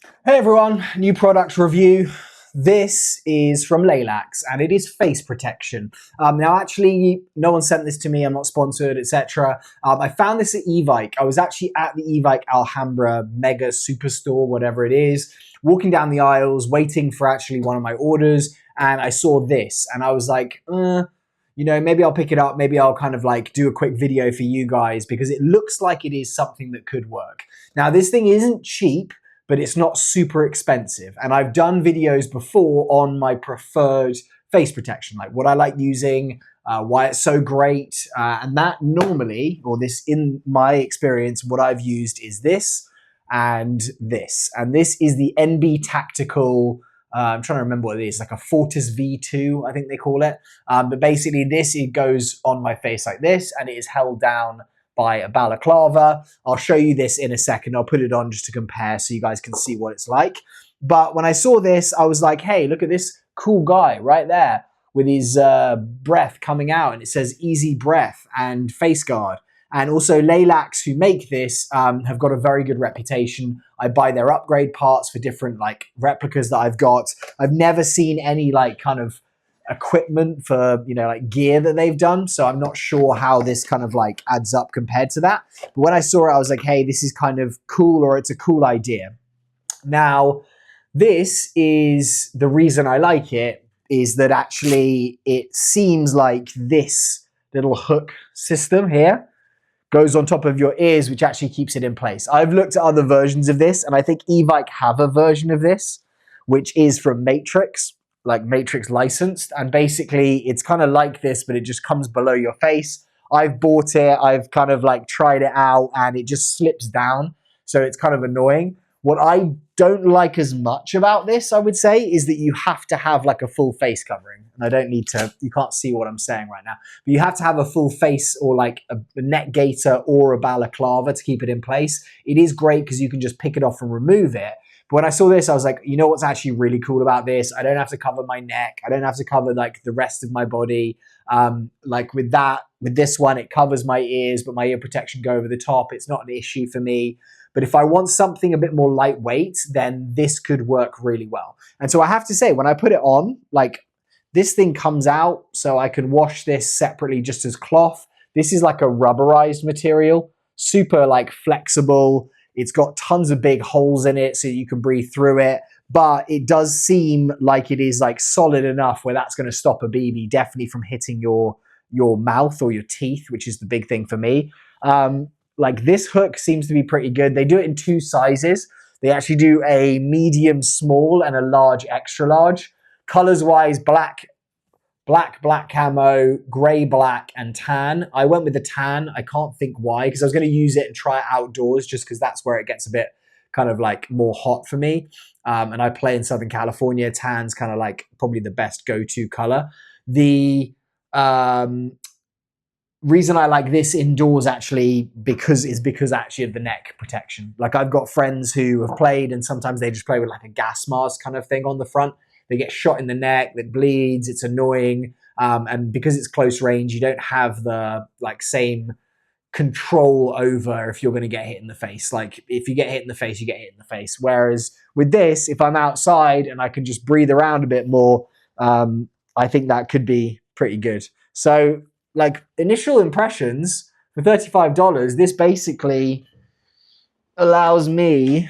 Hey everyone, new product review. This is from Laylax and it is face protection. Now actually, no one sent this to me, I'm not sponsored, etc. I found this at Evike. I was actually at the Evike Alhambra mega superstore, whatever it is, walking down the aisles, waiting for actually one of my orders, and I saw this and I was like, maybe I'll pick it up, maybe I'll kind of like do a quick video for you guys because it looks like it is something that could work. Now this thing isn't cheap, but it's not super expensive. And I've done videos before on my preferred face protection, like what I like using, why it's so great. And that normally, or this in my experience, what I've used is this and this. And this is the NB Tactical, I'm trying to remember what it is, like a Fortis V2, I think they call it. But basically this, it goes on my face like this and it is held down by a balaclava. I'll show you this in a second. I'll put it on just to compare so you guys can see what it's like. But when I saw this, I was like, hey, look at this cool guy right there with his breath coming out, and it says easy breath and face guard. And also Laylax, who make this, have got a very good reputation. I buy their upgrade parts for different like replicas that I've got. I've never seen any like kind of equipment for, like gear that they've done. So I'm not sure how this kind of like adds up compared to that. But when I saw it, I was like, hey, this is kind of cool, or it's a cool idea. Now, this is the reason I like it, is that actually it seems like this little hook system here goes on top of your ears, which actually keeps it in place. I've looked at other versions of this, and I think Evike have a version of this, which is from Matrix, like Matrix licensed, and basically it's kind of like this, but it just comes below your face. I've bought it, I've kind of like tried it out, and it just slips down, so it's kind of annoying. What I don't like as much about this, I would say, is that you have to have like a full face covering. And I don't need to, you can't see what I'm saying right now, but you have to have a full face or like a neck gaiter or a balaclava to keep it in place. It is great because you can just pick it off and remove it. But when I saw this, I was like, you know what's actually really cool about this? I don't have to cover my neck. I don't have to cover like the rest of my body. Like with this one, it covers my ears, but my ear protection go over the top. It's not an issue for me. But if I want something a bit more lightweight, then this could work really well. And so I have to say, when I put it on, like this thing comes out, so I can wash this separately just as cloth. This is like a rubberized material, super like flexible. It's got tons of big holes in it so you can breathe through it, but it does seem like it is like solid enough where that's going to stop a BB definitely from hitting your mouth or your teeth, which is the big thing for me. Like this hook seems to be pretty good. They do it in two sizes. They actually do a medium small and a large extra large. Colors wise, black camo, gray, black, and tan. I went with the tan. I can't think why, because I was going to use it and try it outdoors just because that's where it gets a bit kind of like more hot for me. And I play in Southern California. Tan's kind of like probably the best go-to color. The reason I like this indoors actually because actually of the neck protection. Like I've got friends who have played and sometimes they just play with like a gas mask kind of thing on the front. They get shot in the neck, that bleeds, it's annoying. And because it's close range, you don't have the like same control over if you're going to get hit in the face. Like if you get hit in the face, you get hit in the face. Whereas with this, if I'm outside and I can just breathe around a bit more, I think that could be pretty good. So like initial impressions for $35, this basically allows me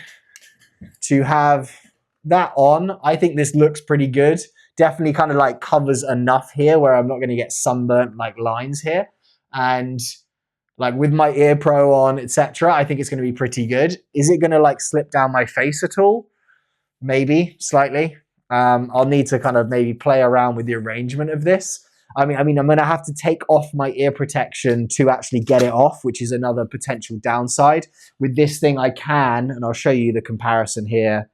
to have that on. I think this looks pretty good. Definitely kind of like covers enough here where I'm not going to get sunburnt like lines here. And like with my ear pro on, etc., I think it's going to be pretty good. Is it going to like slip down my face at all? Maybe slightly. I'll need to kind of maybe play around with the arrangement of this. I mean, I'm going to have to take off my ear protection to actually get it off, which is another potential downside. With this thing, I can, and I'll show you the comparison here.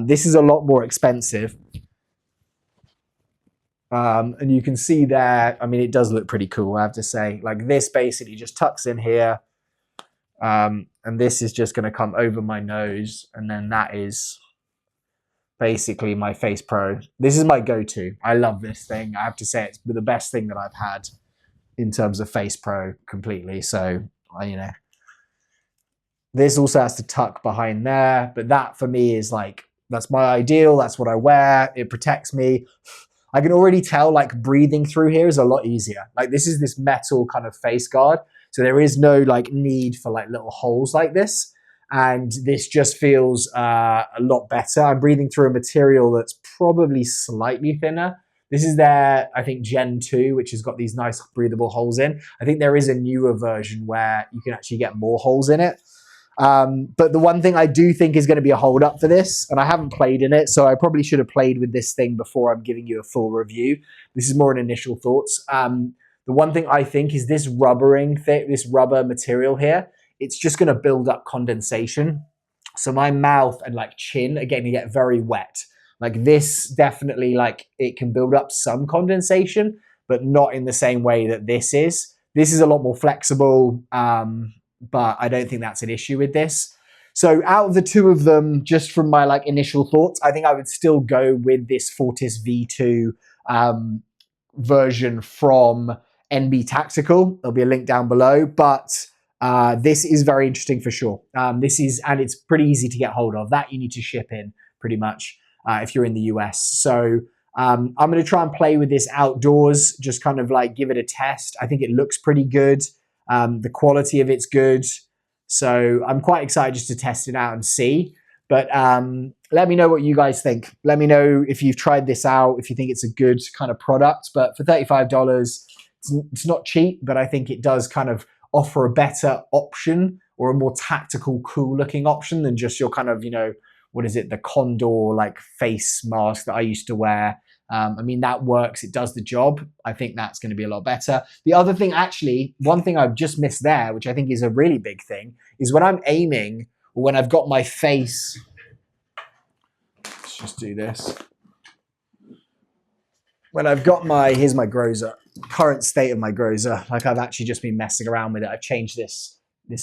This is a lot more expensive. And you can see there, I mean, it does look pretty cool, I have to say. Like this basically just tucks in here. And this is just going to come over my nose. And then that is basically my Face Pro. This is my go-to. I love this thing. I have to say it's the best thing that I've had in terms of Face Pro completely. So, This also has to tuck behind there, but that for me is like, that's my ideal. That's what I wear. It protects me. I can already tell like breathing through here is a lot easier. Like this is this metal kind of face guard. So there is no like need for like little holes like this. And this just feels a lot better. I'm breathing through a material that's probably slightly thinner. This is their, I think, Gen 2, which has got these nice breathable holes in. I think there is a newer version where you can actually get more holes in it. But the one thing I do think is going to be a hold up for this, and I haven't played in it, so I probably should have played with this thing before I'm giving you a full review. This is more an initial thoughts. The one thing I think is this this rubber material here, it's just going to build up condensation. So my mouth and like chin are going to get very wet. Like this definitely, like it can build up some condensation, but not in the same way that this is. This is a lot more flexible, but I don't think that's an issue with this. So out of the two of them, just from my like initial thoughts, I think I would still go with this Fortis V2 version from NB Tactical. There'll be a link down below, but this is very interesting for sure. And it's pretty easy to get hold of. That you need to ship in pretty much if you're in the US. So I'm going to try and play with this outdoors, just kind of like give it a test. I think it looks pretty good. The quality of it's good. So I'm quite excited just to test it out and see. But let me know what you guys think. Let me know if you've tried this out, if you think it's a good kind of product. But for $35, it's not cheap, but I think it does kind of offer a better option or a more tactical, cool looking option than just your kind of, you know, what is it, the Condor like face mask that I used to wear. I mean, that works. It does the job. I think that's going to be a lot better. The other thing, actually, one thing I've just missed there, which I think is a really big thing, is when I'm aiming or when I've got my face. Let's just do this. When I've got here's my Groza, current state of my Groza. Like I've actually just been messing around with it. I've changed this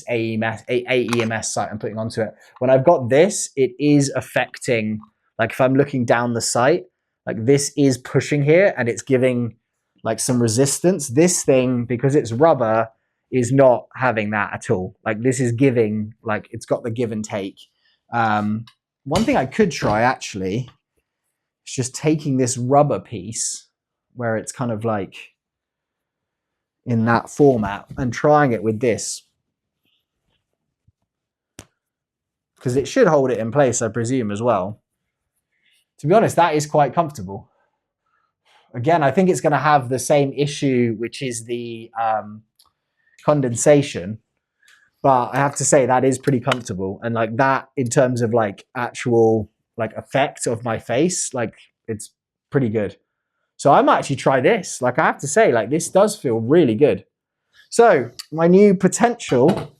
AEMS sight I'm putting onto it. When I've got this, it is affecting, like if I'm looking down the sight, like this is pushing here and it's giving like some resistance. This thing, because it's rubber, is not having that at all. Like this is giving, like it's got the give and take. One thing I could try actually is just taking this rubber piece where it's kind of like in that format and trying it with this. Because it should hold it in place, I presume, as well. To be honest, that is quite comfortable. Again, I think it's going to have the same issue, which is the condensation. But I have to say that is pretty comfortable. And like that, in terms of like actual like effect of my face, like it's pretty good. So I might actually try this. Like I have to say, like this does feel really good. So my new potential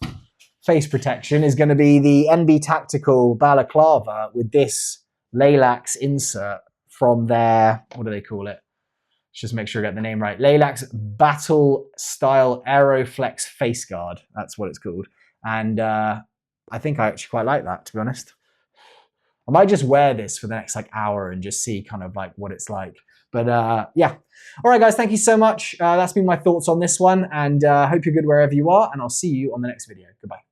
face protection is going to be the NB Tactical Balaclava with this Laylax insert from their, what do they call it? Let's just make sure I get the name right. Laylax Battle Style AeroFlex Face Guard. That's what it's called. And I think I actually quite like that, to be honest. I might just wear this for the next like hour and just see kind of like what it's like. But yeah. All right, guys, thank you so much. That's been my thoughts on this one. And I hope you're good wherever you are. And I'll see you on the next video. Goodbye.